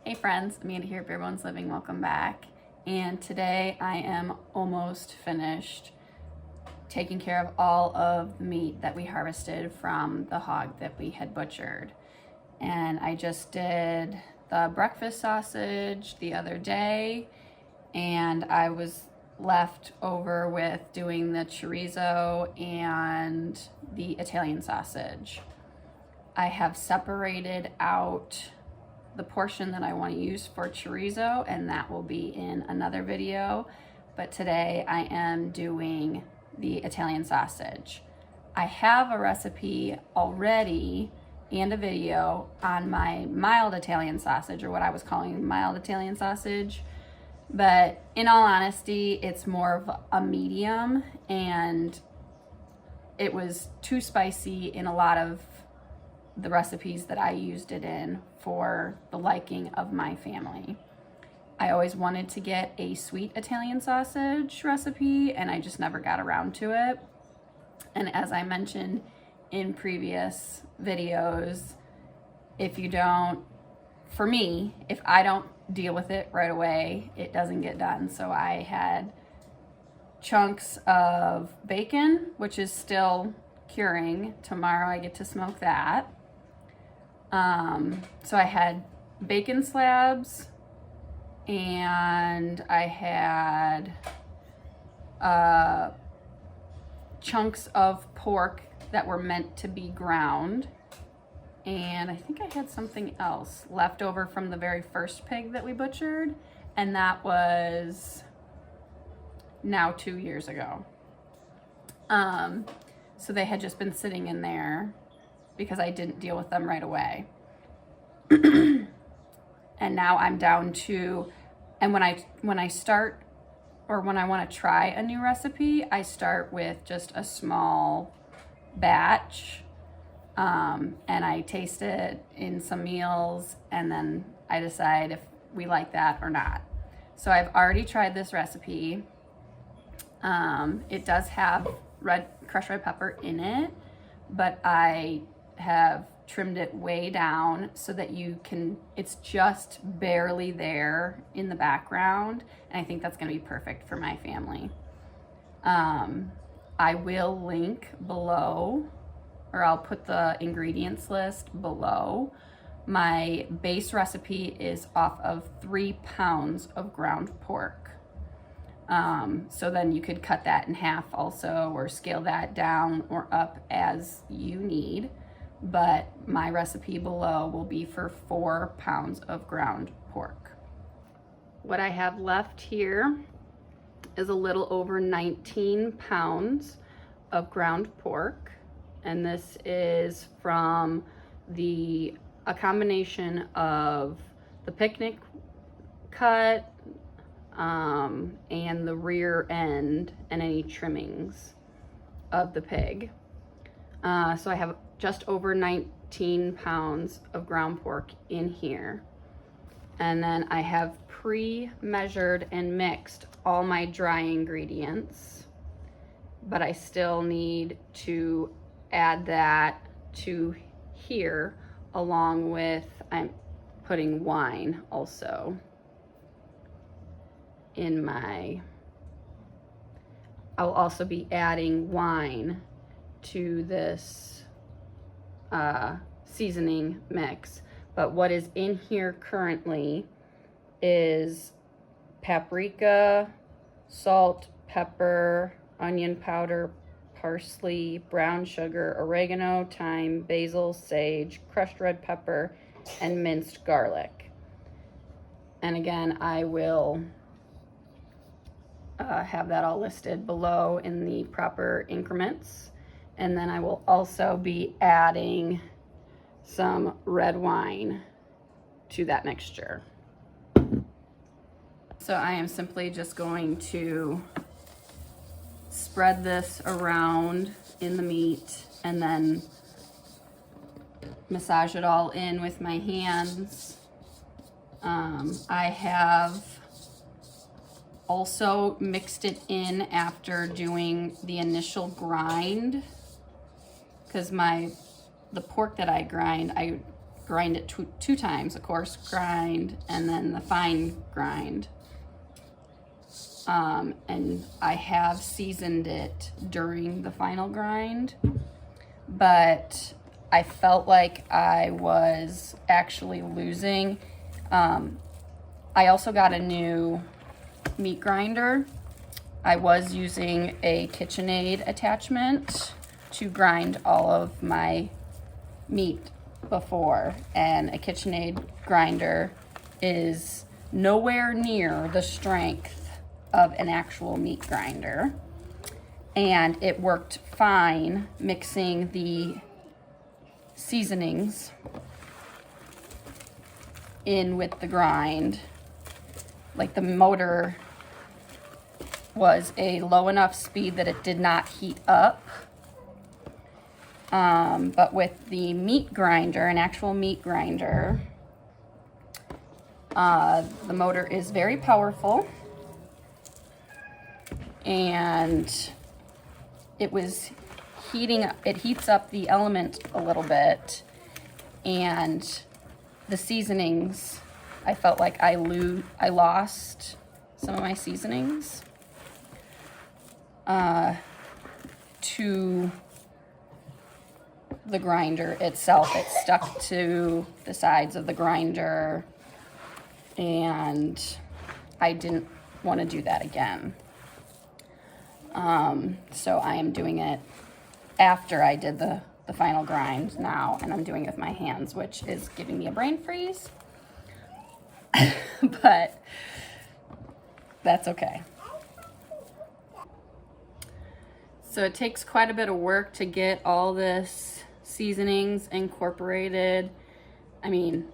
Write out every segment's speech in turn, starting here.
Hey friends, Amanda here at Bare Bones Living, welcome back. And today I am almost finished taking care of all of the meat that we harvested from the hog that we had butchered. And I just did the breakfast sausage the other day, and I was left over with doing the chorizo and the Italian sausage. I have separated out the portion that I want to use for chorizo, and that will be in another video. But today I am doing the Italian sausage. I have a recipe already and a video on my mild Italian sausage, or what I was calling mild Italian sausage. But in all honesty, it's more of a medium, and it was too spicy in a lot of the recipes that I used it in for the liking of my family. I always wanted to get a sweet Italian sausage recipe, and I just never got around to it. And as I mentioned in previous videos, if I don't deal with it right away, it doesn't get done. So I had chunks of bacon, which is still curing. Tomorrow I get to smoke that. So I had bacon slabs, and I had chunks of pork that were meant to be ground, and I think I had something else left over from the very first pig that we butchered, and that was now 2 years ago. So they had just been sitting in there because I didn't deal with them right away. And now I'm down to, and when I start, or when I want to try a new recipe, I start with just a small batch, and I taste it in some meals, and then I decide if we like that or not. So I've already tried this recipe. It does have crushed red pepper in it, but I have trimmed it way down so that it's just barely there in the background, and I think that's going to be perfect for my family. I will link below, or I'll put the ingredients list below. My base recipe is off of 3 pounds of ground pork. So then you could cut that in half also, or scale that down or up as you need. But my recipe below will be for 4 pounds of ground pork. What I have left here is a little over 19 pounds of ground pork, and this is from a combination of the picnic cut and the rear end and any trimmings of the pig. So I have just over 19 pounds of ground pork in here. And then I have pre-measured and mixed all my dry ingredients, but I still need to add that to here, along with, I'm putting wine also in I'll also be adding wine to this seasoning mix. But what is in here currently is paprika, salt, pepper, onion powder, parsley, brown sugar, oregano, thyme, basil, sage, crushed red pepper, and minced garlic. And again, I will have that all listed below in the proper increments. And then I will also be adding some red wine to that mixture. So I am simply just going to spread this around in the meat and then massage it all in with my hands. I have also mixed it in after doing the initial grind, because the pork that I grind, I grind it two times, a coarse grind and then the fine grind. And I have seasoned it during the final grind, but I felt like I was actually losing. I also got a new meat grinder. I was using a KitchenAid attachment to grind all of my meat before, and a KitchenAid grinder is nowhere near the strength of an actual meat grinder, and it worked fine mixing the seasonings in with the grind. Like, the motor was a low enough speed that it did not heat up. But with the meat grinder, an actual meat grinder, the motor is very powerful, and it was it heats up the element a little bit, and the seasonings, I felt like I lost some of my seasonings to the grinder itself. It stuck to the sides of the grinder, and I didn't want to do that again. So I am doing it after I did the final grind now, and I'm doing it with my hands, which is giving me a brain freeze. But that's okay. So it takes quite a bit of work to get all this seasonings incorporated. I mean,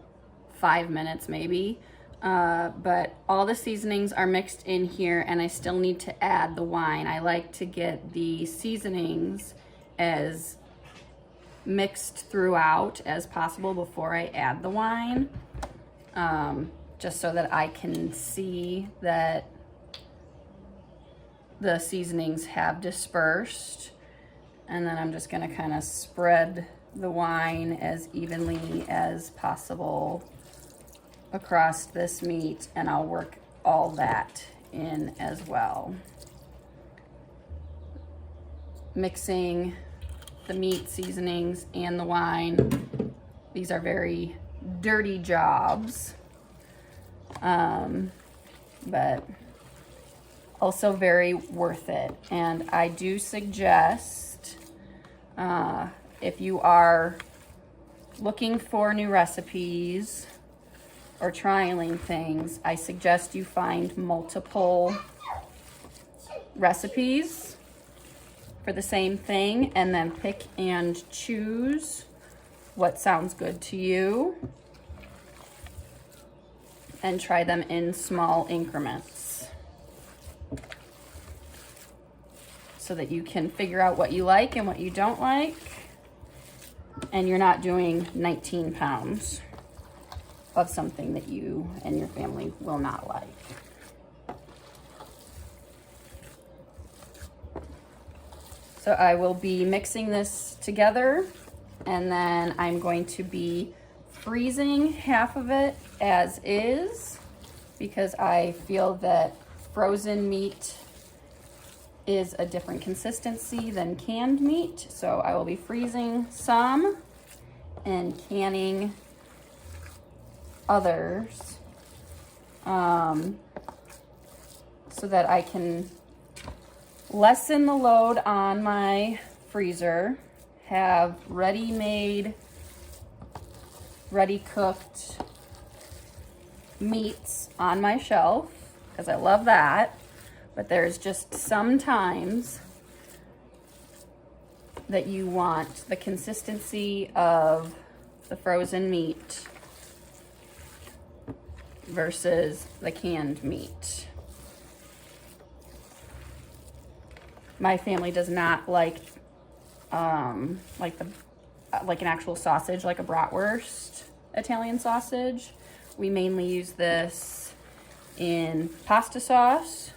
5 minutes maybe. But all the seasonings are mixed in here, and I still need to add the wine. I like to get the seasonings as mixed throughout as possible before I add the wine, just so that I can see that the seasonings have dispersed. And then I'm just gonna kind of spread the wine as evenly as possible across this meat, and I'll work all that in as well. Mixing the meat seasonings and the wine, these are very dirty jobs, but also very worth it. And I do suggest, if you are looking for new recipes or trialing things, I suggest you find multiple recipes for the same thing, and then pick and choose what sounds good to you and try them in small increments so that you can figure out what you like and what you don't like, and you're not doing 19 pounds of something that you and your family will not like. So I will be mixing this together, and then I'm going to be freezing half of it as is, because I feel that frozen meat is a different consistency than canned meat. So I will be freezing some and canning others, so that I can lessen the load on my freezer, have ready-made, ready-cooked meats on my shelf, because I love that. But there's just sometimes that you want the consistency of the frozen meat versus the canned meat. My family does not like an actual sausage, like a bratwurst Italian sausage. We mainly use this in pasta sauce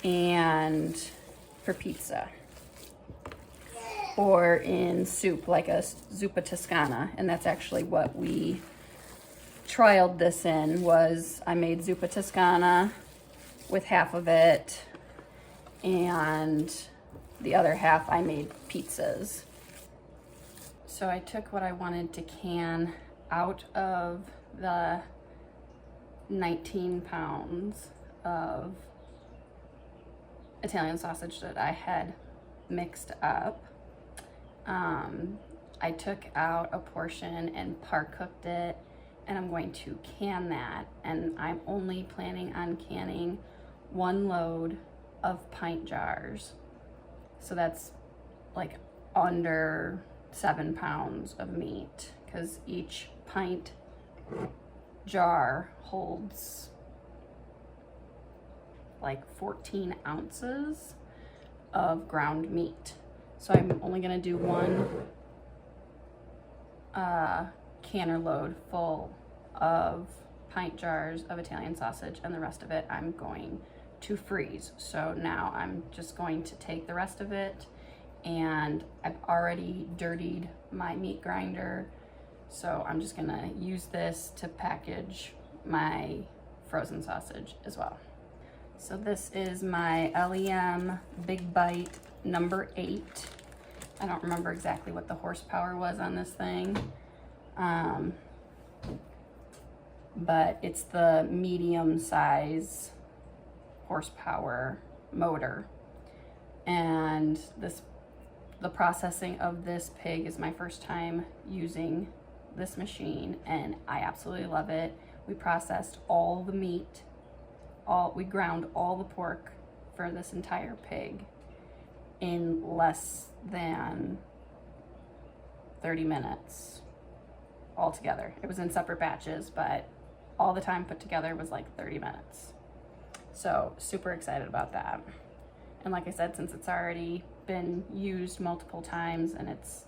and for pizza. or in soup, like a zuppa toscana. And that's actually what we trialed this in. Was I made zuppa toscana with half of it, and the other half I made pizzas. So I took what I wanted to can out of the 19 pounds of Italian sausage that I had mixed up. I took out a portion and par cooked it, and I'm going to can that, and I'm only planning on canning 1 load of pint jars. So that's like under 7 pounds of meat, because each pint jar holds like 14 ounces of ground meat. So I'm only gonna do 1 canner load full of pint jars of Italian sausage, and the rest of it I'm going to freeze. So now I'm just going to take the rest of it, and I've already dirtied my meat grinder, so I'm just gonna use this to package my frozen sausage as well. So this is my LEM Big Bite number 8. I don't remember exactly what the horsepower was on this thing, but it's the medium size horsepower motor. And the processing of this pig is my first time using this machine, and I absolutely love it. We processed all the meat, we ground all the pork for this entire pig in less than 30 minutes altogether. It was in separate batches, but all the time put together was like 30 minutes. So super excited about that. And like I said, since it's already been used multiple times and it's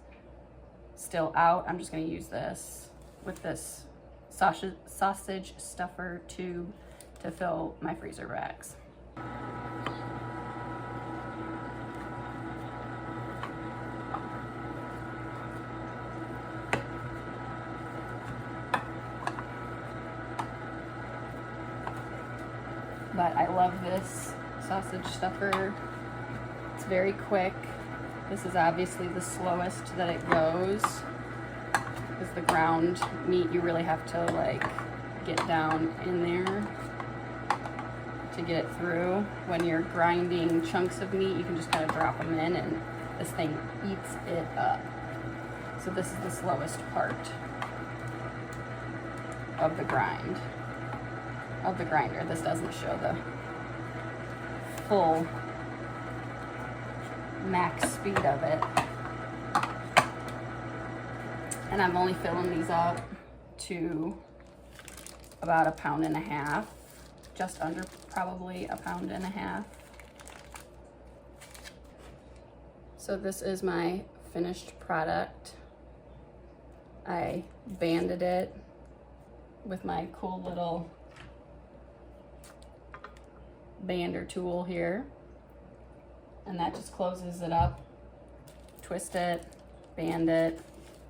still out, I'm just gonna use this with this sausage stuffer tube to fill my freezer racks. But I love this sausage stuffer. It's very quick. This is obviously the slowest that it goes, because the ground meat, you really have to like get down in there to get it through. When you're grinding chunks of meat, you can just kind of drop them in and this thing eats it up. So this is the slowest part of the grinder. This doesn't show the full max speed of it. And I'm only filling these up to about 1.5 pounds, just under probably 1.5 pounds. So this is my finished product. I banded it with my cool little bander tool here, and that just closes it up. Twist it, band it,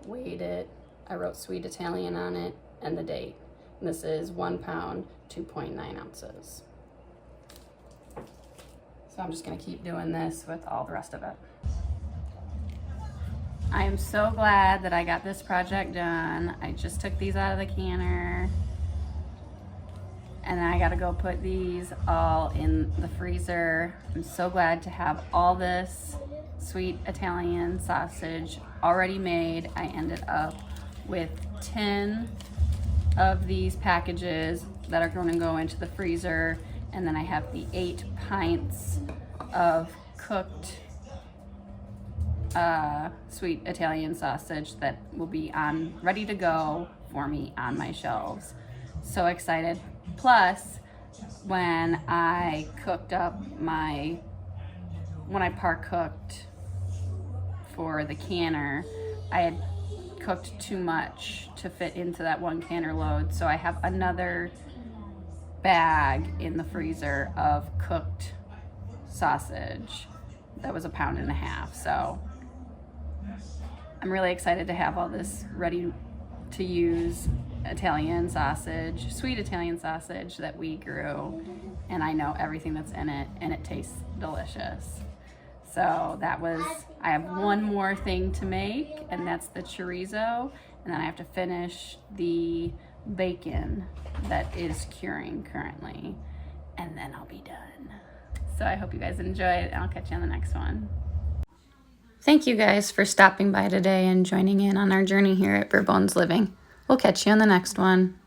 weight it. I wrote Sweet Italian on it and the date. And this is 1 pound, 2.9 ounces. So I'm just gonna keep doing this with all the rest of it. I am so glad that I got this project done. I just took these out of the canner, and I gotta go put these all in the freezer. I'm so glad to have all this sweet Italian sausage already made. I ended up with 10 of these packages that are gonna go into the freezer, and then I have the 8 pints of cooked sweet Italian sausage that will be ready to go for me on my shelves. So excited. Plus, when I cooked up when I par cooked for the canner, I had cooked too much to fit into that 1 canner load. So I have another bag in the freezer of cooked sausage that was 1.5 pounds. So I'm really excited to have all this ready to use Italian sausage, sweet Italian sausage that we grew, and I know everything that's in it, and it tastes delicious. So I have one more thing to make, and that's the chorizo, and then I have to finish the bacon that is curing currently, and then I'll be done. So I hope you guys enjoyed, and I'll catch you on the next one. Thank you guys for stopping by today and joining in on our journey here at Bare Bones Living. We'll catch you on the next one.